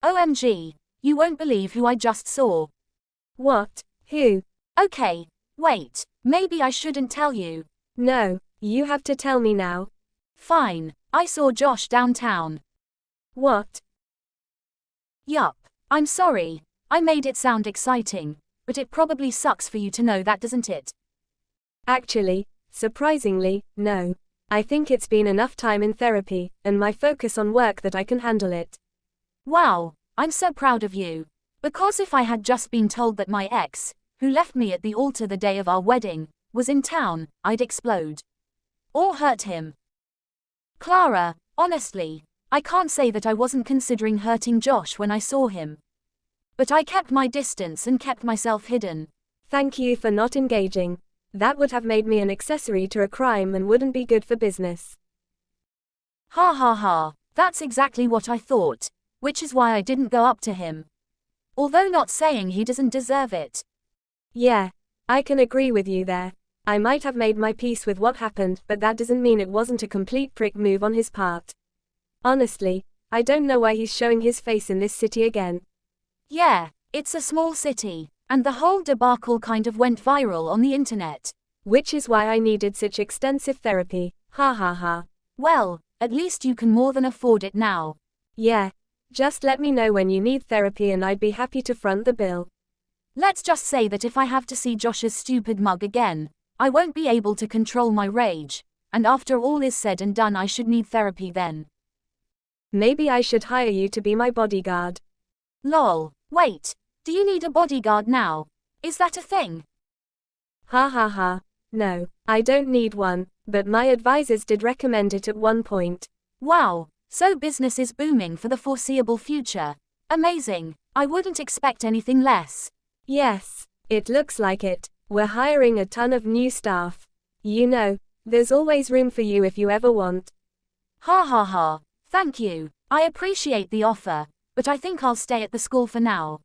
OMG, you won't believe who I just saw. What? Who? Okay, wait, maybe I shouldn't tell you. No, you have to tell me now. Fine, I saw Josh downtown. What? Yup, I'm sorry, I made it sound exciting, but it probably sucks for you to know that, doesn't it? Actually, surprisingly, no. I think it's been enough time in therapy, and my focus on work that I can handle it. Wow, I'm so proud of you. Because if I had just been told that my ex, who left me at the altar the day of our wedding, was in town, I'd explode. Or hurt him. Clara, honestly, I can't say that I wasn't considering hurting Josh when I saw him. But I kept my distance and kept myself hidden. Thank you for not engaging. That would have made me an accessory to a crime and wouldn't be good for business. Ha ha ha, that's exactly what I thought, which is why I didn't go up to him. Although not saying he doesn't deserve it. Yeah, I can agree with you there. I might have made my peace with what happened, but that doesn't mean it wasn't a complete prick move on his part. Honestly, I don't know why he's showing his face in this city again. Yeah, it's a small city, and the whole debacle kind of went viral on the internet. Which is why I needed such extensive therapy, ha ha ha. Well, at least you can more than afford it now. Yeah, just let me know when you need therapy and I'd be happy to front the bill. Let's just say that if I have to see Josh's stupid mug again, I won't be able to control my rage, and after all is said and done I should need therapy then. Maybe I should hire you to be my bodyguard. Lol, wait, do you need a bodyguard now? Is that a thing? Ha ha ha, no, I don't need one, but my advisors did recommend it at one point. Wow, so business is booming for the foreseeable future. Amazing, I wouldn't expect anything less. Yes, it looks like it. We're hiring a ton of new staff. You know, there's always room for you if you ever want. Ha ha ha, thank you, I appreciate the offer, but I think I'll stay at the school for now.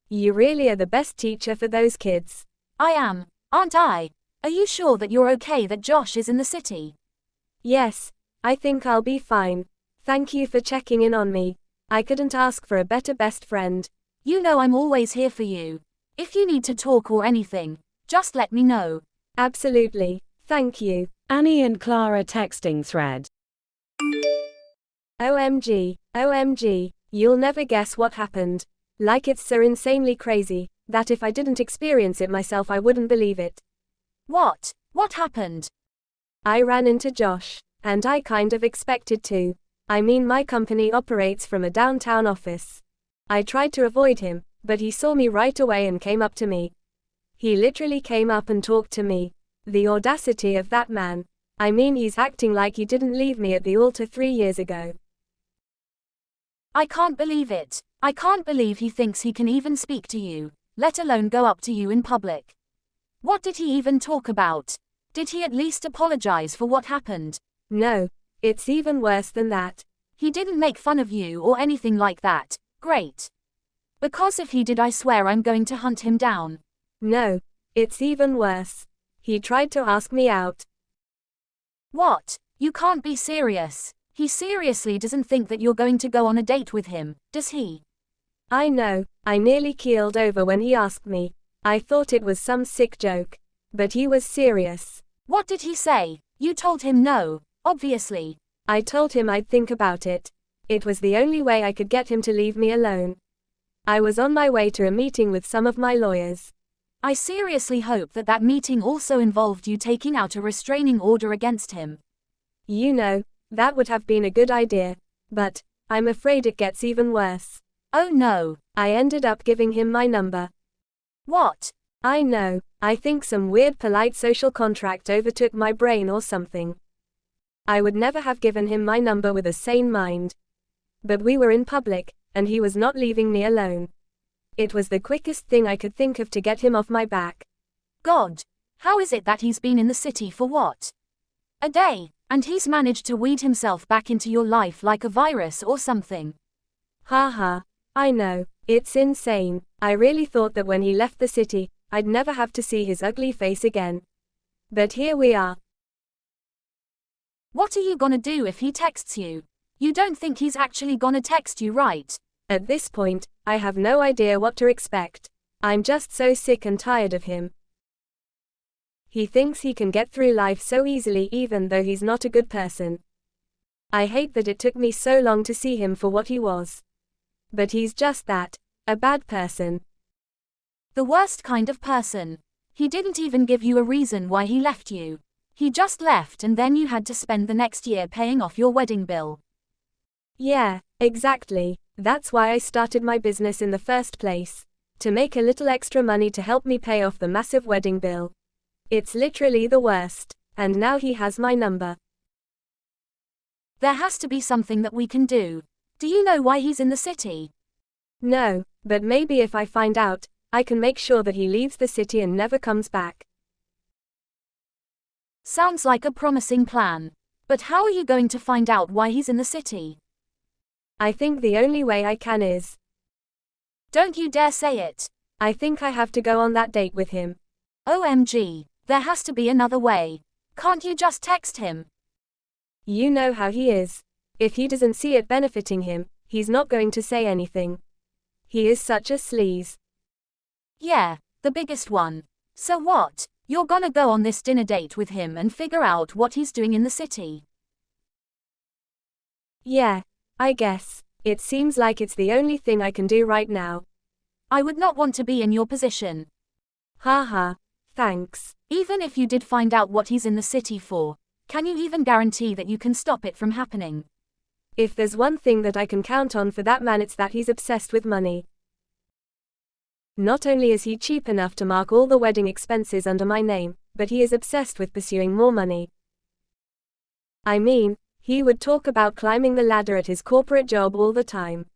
You really are the best teacher for those kids. I am, aren't I? Are you sure that you're okay that Josh is in the city? Yes, I think I'll be fine. Thank you for checking in on me. I couldn't ask for a better best friend. You know I'm always here for you. If you need to talk or anything, just let me know. Absolutely, thank you. Annie and Clara texting thread. OMG, OMG, you'll never guess what happened. Like it's so insanely crazy, that if I didn't experience it myself I wouldn't believe it. What? What happened? I ran into Josh, and I kind of expected to. I mean, my company operates from a downtown office. I tried to avoid him, but he saw me right away and came up to me. He literally came up and talked to me. The audacity of that man. I mean, he's acting like he didn't leave me at the altar 3 years ago. I can't believe it. I can't believe he thinks he can even speak to you, let alone go up to you in public. What did he even talk about? Did he at least apologize for what happened? No, it's even worse than that. He didn't make fun of you or anything like that. Great. Because if he did, I swear I'm going to hunt him down. No, it's even worse. He tried to ask me out. What? You can't be serious. He seriously doesn't think that you're going to go on a date with him, does he? I know, I nearly keeled over when he asked me. I thought it was some sick joke. But he was serious. What did he say? You told him no, obviously. I told him I'd think about it. It was the only way I could get him to leave me alone. I was on my way to a meeting with some of my lawyers. I seriously hope that that meeting also involved you taking out a restraining order against him. You know, that would have been a good idea. But I'm afraid it gets even worse. Oh no. I ended up giving him my number. What? I know, I think some weird polite social contract overtook my brain or something. I would never have given him my number with a sane mind. But we were in public, and he was not leaving me alone. It was the quickest thing I could think of to get him off my back. God, how is it that he's been in the city for what? A day, and he's managed to weed himself back into your life like a virus or something. Ha ha, I know, it's insane. I really thought that when he left the city, I'd never have to see his ugly face again. But here we are. What are you gonna do if he texts you? You don't think he's actually gonna text you, right? At this point, I have no idea what to expect. I'm just so sick and tired of him. He thinks he can get through life so easily even though he's not a good person. I hate that it took me so long to see him for what he was. But he's just that, a bad person. The worst kind of person. He didn't even give you a reason why he left you. He just left and then you had to spend the next year paying off your wedding bill. Yeah, exactly. That's why I started my business in the first place. To make a little extra money to help me pay off the massive wedding bill. It's literally the worst. And now he has my number. There has to be something that we can do. Do you know why he's in the city? No, but maybe if I find out, I can make sure that he leaves the city and never comes back. Sounds like a promising plan. But how are you going to find out why he's in the city? I think the only way I can is. Don't you dare say it. I think I have to go on that date with him. OMG, there has to be another way. Can't you just text him? You know how he is. If he doesn't see it benefiting him, he's not going to say anything. He is such a sleaze. Yeah, the biggest one. So what? You're gonna go on this dinner date with him and figure out what he's doing in the city? Yeah, I guess. It seems like it's the only thing I can do right now. I would not want to be in your position. Haha, thanks. Even if you did find out what he's in the city for, can you even guarantee that you can stop it from happening? If there's one thing that I can count on for that man, it's that he's obsessed with money. Not only is he cheap enough to mark all the wedding expenses under my name, but he is obsessed with pursuing more money. I mean, he would talk about climbing the ladder at his corporate job all the time.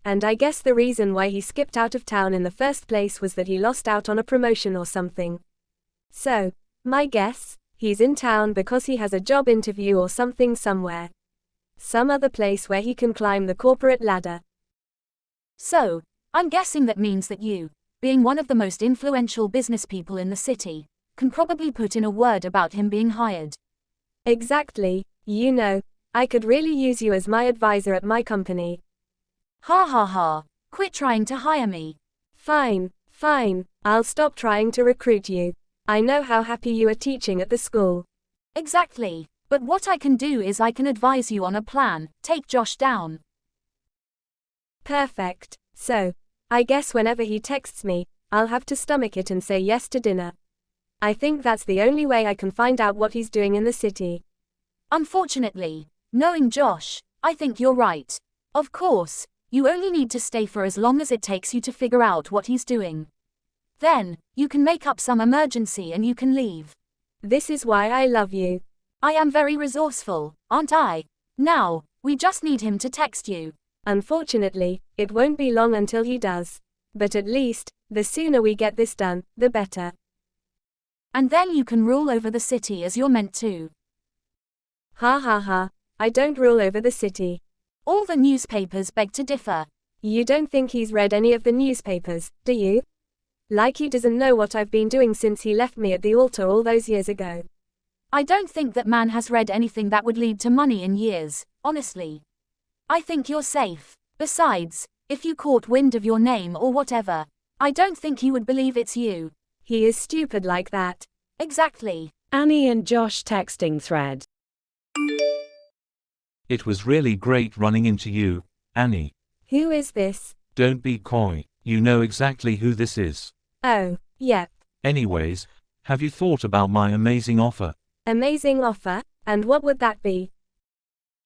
And I guess the reason why he skipped out of town in the first place was that he lost out on a promotion or something. So, my guess, he's in town because he has a job interview or something somewhere. Some other place where he can climb the corporate ladder. So, I'm guessing that means that you, being one of the most influential business people in the city, can probably put in a word about him being hired. Exactly, you know, I could really use you as my advisor at my company. Ha ha ha, quit trying to hire me. Fine, I'll stop trying to recruit you. I know how happy you are teaching at the school. Exactly, but what I can do is I can advise you on a plan, take Josh down. Perfect, so, I guess whenever he texts me, I'll have to stomach it and say yes to dinner. I think that's the only way I can find out what he's doing in the city. Unfortunately, knowing Josh, I think you're right. Of course, you only need to stay for as long as it takes you to figure out what he's doing. Then, you can make up some emergency and you can leave. This is why I love you. I am very resourceful, aren't I? Now, we just need him to text you. Unfortunately, it won't be long until he does. But at least, the sooner we get this done, the better. And then you can rule over the city as you're meant to. Ha ha ha, I don't rule over the city. All the newspapers beg to differ. You don't think he's read any of the newspapers, do you? Like he doesn't know what I've been doing since he left me at the altar all those years ago. I don't think that man has read anything that would lead to money in years, honestly. I think you're safe. Besides, if you caught wind of your name or whatever, I don't think he would believe it's you. He is stupid like that. Exactly. Annie and Josh texting thread. It was really great running into you, Annie. Who is this? Don't be coy, you know exactly who this is. Oh, yep. Anyways, have you thought about my amazing offer? Amazing offer, and what would that be?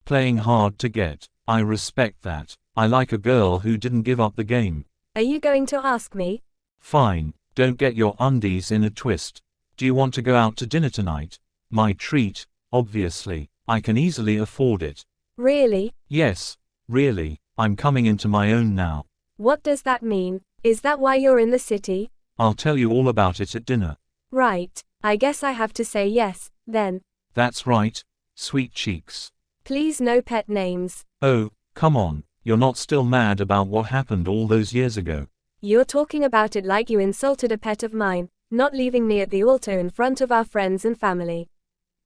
Playing hard to get. I respect that. I like a girl who didn't give up the game. Are you going to ask me? Fine, don't get your undies in a twist. Do you want to go out to dinner tonight? My treat, obviously. I can easily afford it. Really? Yes, really. I'm coming into my own now. What does that mean? Is that why you're in the city? I'll tell you all about it at dinner. Right. I guess I have to say yes, then. That's right, sweet cheeks. Please no pet names. Oh, come on, you're not still mad about what happened all those years ago. You're talking about it like you insulted a pet of mine, not leaving me at the altar in front of our friends and family.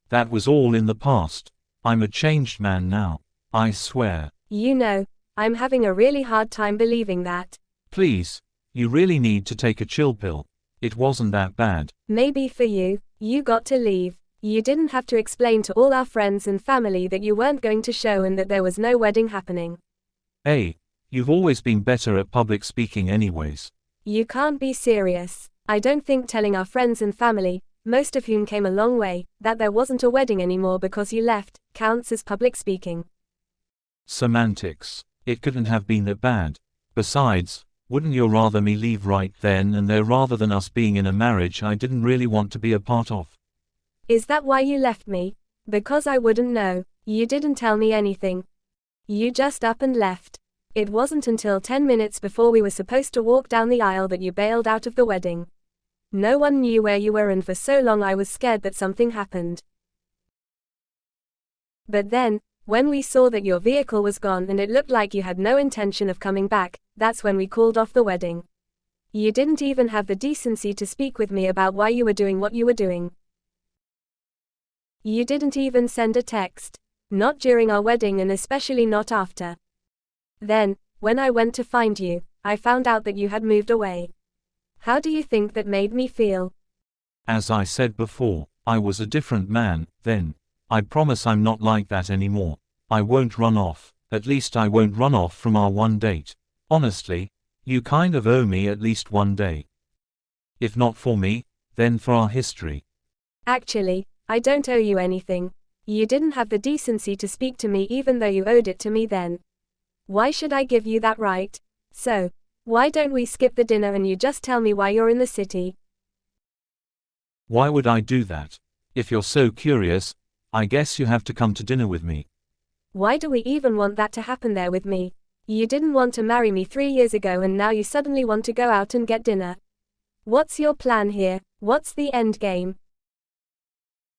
That was all in the past. I'm a changed man now. I swear. You know, I'm having a really hard time believing that. Please, you really need to take a chill pill. It wasn't that bad. Maybe for you, you got to leave. You didn't have to explain to all our friends and family that you weren't going to show and that there was no wedding happening. Hey, you've always been better at public speaking anyways. You can't be serious. I don't think telling our friends and family, most of whom came a long way, that there wasn't a wedding anymore because you left, counts as public speaking. Semantics. It couldn't have been that bad. Besides, wouldn't you rather me leave right then and there rather than us being in a marriage I didn't really want to be a part of? Is that why you left me? Because I wouldn't know. You didn't tell me anything. You just up and left. It wasn't until 10 minutes before we were supposed to walk down the aisle that you bailed out of the wedding. No one knew where you were and for so long I was scared that something happened. But then, when we saw that your vehicle was gone and it looked like you had no intention of coming back, that's when we called off the wedding. You didn't even have the decency to speak with me about why you were doing what you were doing. You didn't even send a text. Not during our wedding and especially not after. Then, when I went to find you, I found out that you had moved away. How do you think that made me feel? As I said before, I was a different man then. I promise I'm not like that anymore. I won't run off. At least I won't run off from our one date. Honestly, you kind of owe me at least one day. If not for me, then for our history. Actually, I don't owe you anything. You didn't have the decency to speak to me even though you owed it to me then. Why should I give you that right? So, why don't we skip the dinner and you just tell me why you're in the city? Why would I do that? If you're so curious, I guess you have to come to dinner with me. Why do we even want that to happen there with me? You didn't want to marry me 3 years ago and now you suddenly want to go out and get dinner. What's your plan here? What's the end game?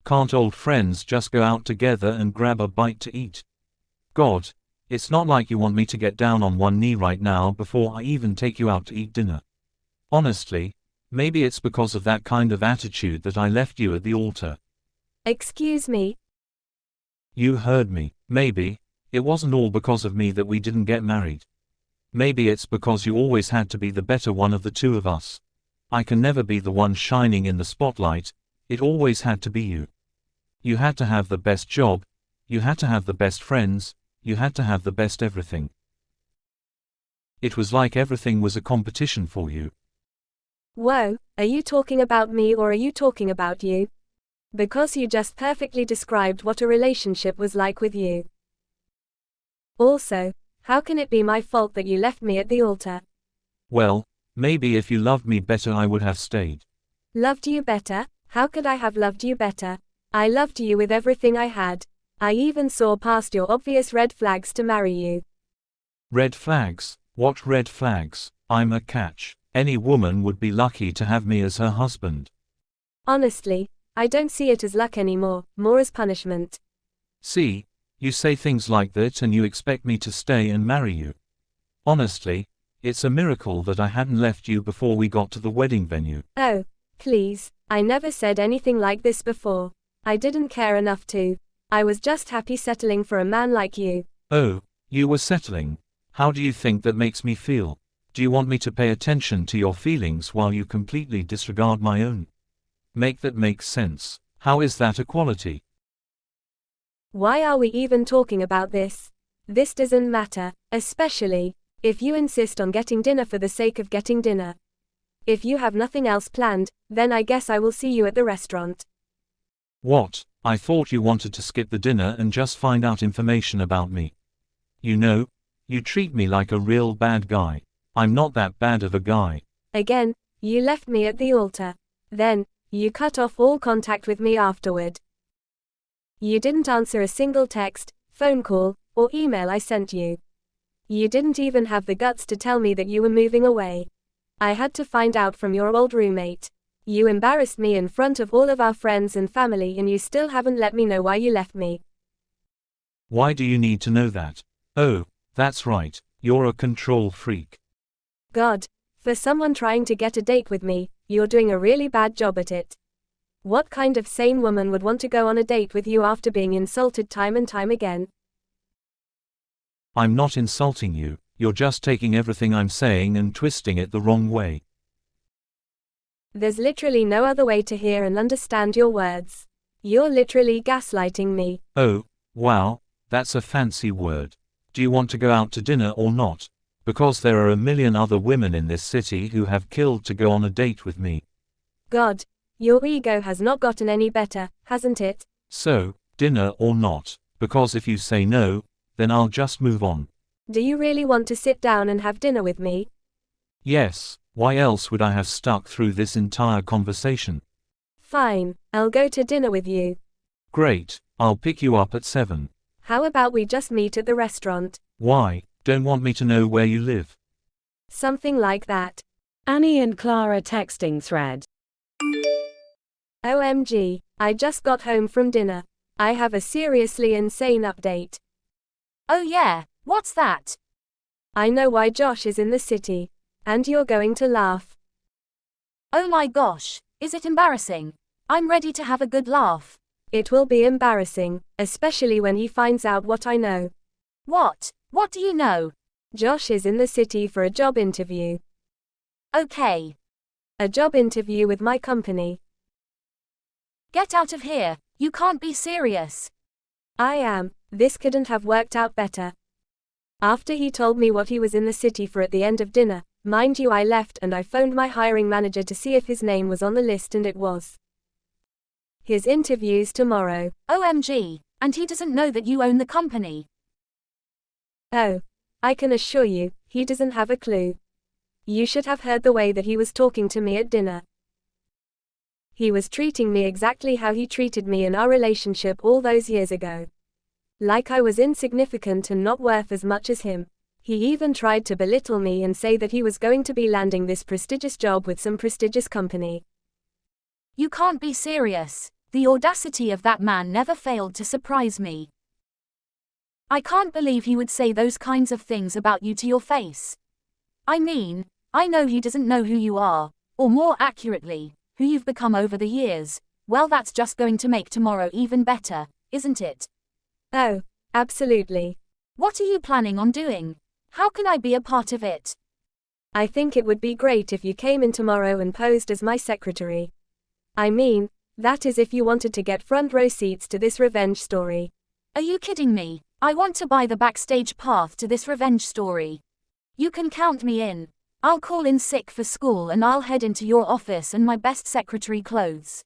Can't old friends just go out together and grab a bite to eat? God, it's not like you want me to get down on one knee right now before I even take you out to eat dinner. Honestly, maybe it's because of that kind of attitude that I left you at the altar. Excuse me? You heard me. Maybe it wasn't all because of me that we didn't get married. Maybe it's because you always had to be the better one of the two of us. I can never be the one shining in the spotlight. It always had to be you. You had to have the best job, you had to have the best friends, you had to have the best everything. It was like everything was a competition for you. Whoa, are you talking about me or are you talking about you? Because you just perfectly described what a relationship was like with you. Also, how can it be my fault that you left me at the altar? Well, maybe if you loved me better I would have stayed. Loved you better? How could I have loved you better? I loved you with everything I had. I even saw past your obvious red flags to marry you. Red flags? What red flags? I'm a catch. Any woman would be lucky to have me as her husband. Honestly, I don't see it as luck anymore, more as punishment. See, you say things like that and you expect me to stay and marry you. Honestly, it's a miracle that I hadn't left you before we got to the wedding venue. Oh, please, I never said anything like this before. I didn't care enough to. I was just happy settling for a man like you. Oh, you were settling. How do you think that makes me feel? Do you want me to pay attention to your feelings while you completely disregard my own? Make that make sense. How is that equality? Why are we even talking about this? This doesn't matter, especially if you insist on getting dinner for the sake of getting dinner. If you have nothing else planned, then I guess I will see you at the restaurant. What? I thought you wanted to skip the dinner and just find out information about me. You know, you treat me like a real bad guy. I'm not that bad of a guy. Again, you left me at the altar. Then, you cut off all contact with me afterward. You didn't answer a single text, phone call, or email I sent you. You didn't even have the guts to tell me that you were moving away. I had to find out from your old roommate. You embarrassed me in front of all of our friends and family and you still haven't let me know why you left me. Why do you need to know that? Oh, that's right, you're a control freak. God, for someone trying to get a date with me, you're doing a really bad job at it. What kind of sane woman would want to go on a date with you after being insulted time and time again? I'm not insulting you, you're just taking everything I'm saying and twisting it the wrong way. There's literally no other way to hear and understand your words. You're literally gaslighting me. Oh, wow, that's a fancy word. Do you want to go out to dinner or not? Because there are a million other women in this city who have killed to go on a date with me. God, your ego has not gotten any better, hasn't it? So, dinner or not? Because if you say no, then I'll just move on. Do you really want to sit down and have dinner with me? Yes, why else would I have stuck through this entire conversation? Fine, I'll go to dinner with you. Great, I'll pick you up at 7. How about we just meet at the restaurant? Why, don't want me to know where you live? Something like that. Annie and Clara texting thread. OMG, I just got home from dinner. I have a seriously insane update. Oh yeah, what's that? I know why Josh is in the city. And you're going to laugh. Oh my gosh, is it embarrassing? I'm ready to have a good laugh. It will be embarrassing, especially when he finds out what I know. What? What do you know? Josh is in the city for a job interview. Okay. A job interview with my company. Get out of here, you can't be serious. I am. This couldn't have worked out better. After he told me what he was in the city for at the end of dinner, mind you, I left and I phoned my hiring manager to see if his name was on the list, and it was. His interview's tomorrow. OMG, and he doesn't know that you own the company. Oh, I can assure you, he doesn't have a clue. You should have heard the way that he was talking to me at dinner. He was treating me exactly how he treated me in our relationship all those years ago. Like I was insignificant and not worth as much as him. He even tried to belittle me and say that he was going to be landing this prestigious job with some prestigious company. You can't be serious. The audacity of that man never failed to surprise me. I can't believe he would say those kinds of things about you to your face. I mean, I know he doesn't know who you are, or more accurately, who you've become over the years. Well, that's just going to make tomorrow even better, isn't it? Oh, absolutely. What are you planning on doing? How can I be a part of it? I think it would be great if you came in tomorrow and posed as my secretary. I mean, that is if you wanted to get front row seats to this revenge story. Are you kidding me? I want to buy the backstage path to this revenge story. You can count me in. I'll call in sick for school and I'll head into your office in my best secretary clothes.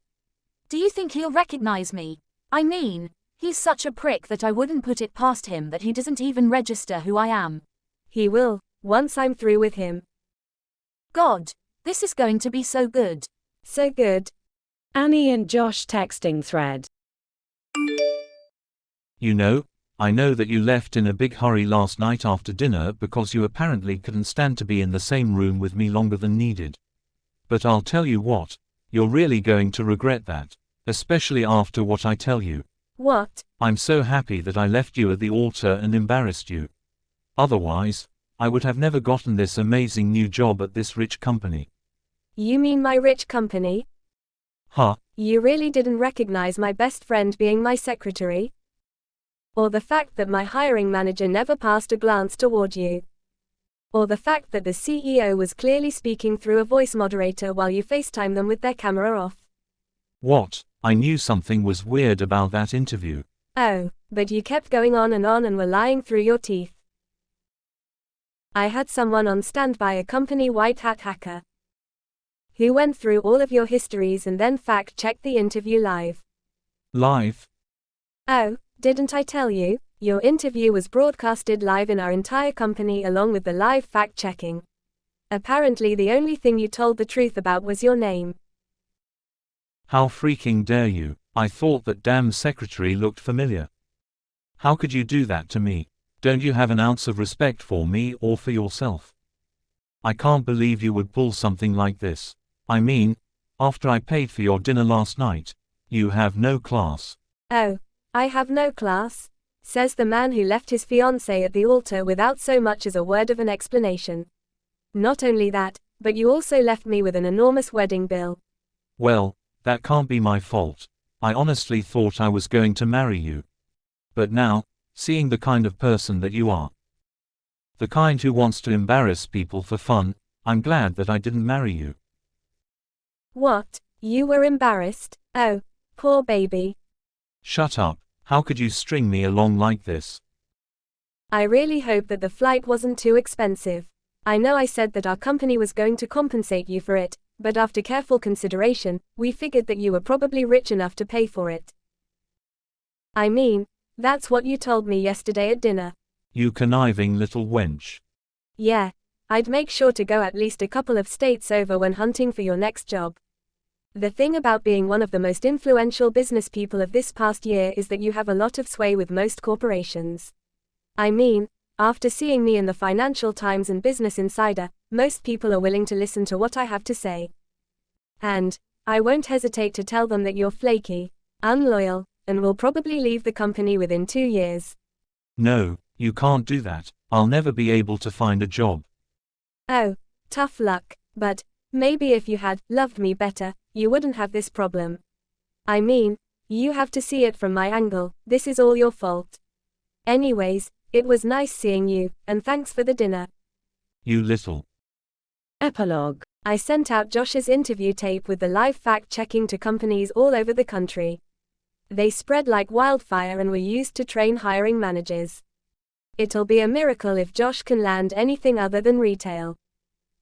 Do you think he'll recognize me? I mean, he's such a prick that I wouldn't put it past him that he doesn't even register who I am. He will, once I'm through with him. God, this is going to be so good. So good. Annie and Josh texting thread. You know, I know that you left in a big hurry last night after dinner because you apparently couldn't stand to be in the same room with me longer than needed. But I'll tell you what, you're really going to regret that, especially after what I tell you. What? I'm so happy that I left you at the altar and embarrassed you. Otherwise, I would have never gotten this amazing new job at this rich company. You mean my rich company? Huh? You really didn't recognize my best friend being my secretary? Or the fact that my hiring manager never passed a glance toward you? Or the fact that the CEO was clearly speaking through a voice moderator while you FaceTime them with their camera off? What? I knew something was weird about that interview. Oh, but you kept going on and were lying through your teeth. I had someone on standby, a company white hat hacker, who went through all of your histories and then fact-checked the interview live. Live? Oh, didn't I tell you? Your interview was broadcasted live in our entire company along with the live fact-checking. Apparently the only thing you told the truth about was your name. How freaking dare you? I thought that damn secretary looked familiar. How could you do that to me? Don't you have an ounce of respect for me or for yourself? I can't believe you would pull something like this. I mean, after I paid for your dinner last night, you have no class. Oh, I have no class, says the man who left his fiancé at the altar without so much as a word of an explanation. Not only that, but you also left me with an enormous wedding bill. Well, that can't be my fault. I honestly thought I was going to marry you. But now, seeing the kind of person that you are, The kind who wants to embarrass people for fun. I'm glad that I didn't marry you. What? You were embarrassed? Oh, poor baby. Shut up. How could you string me along like this? I really hope that the flight wasn't too expensive. I know I said that our company was going to compensate you for it, but after careful consideration, we figured that you were probably rich enough to pay for it. I mean, that's what you told me yesterday at dinner. You conniving little wench. Yeah, I'd make sure to go at least a couple of states over when hunting for your next job. The thing about being one of the most influential business people of this past year is that you have a lot of sway with most corporations. I mean, after seeing me in the Financial Times and Business Insider, most people are willing to listen to what I have to say. And I won't hesitate to tell them that you're flaky, unloyal, and will probably leave the company within 2 years. No, you can't do that. I'll never be able to find a job. Oh, tough luck, but maybe if you had loved me better, you wouldn't have this problem. I mean, you have to see it from my angle. This is all your fault. Anyways, it was nice seeing you, and thanks for the dinner. You little. Epilogue. I sent out Josh's interview tape with the live fact-checking to companies all over the country. They spread like wildfire and were used to train hiring managers. It'll be a miracle if Josh can land anything other than retail.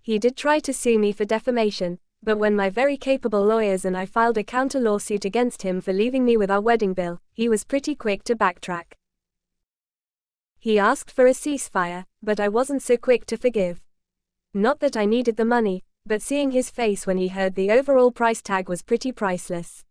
He did try to sue me for defamation, but when my very capable lawyers and I filed a counter lawsuit against him for leaving me with our wedding bill, he was pretty quick to backtrack. He asked for a ceasefire, but I wasn't so quick to forgive. Not that I needed the money, but seeing his face when he heard the overall price tag was pretty priceless.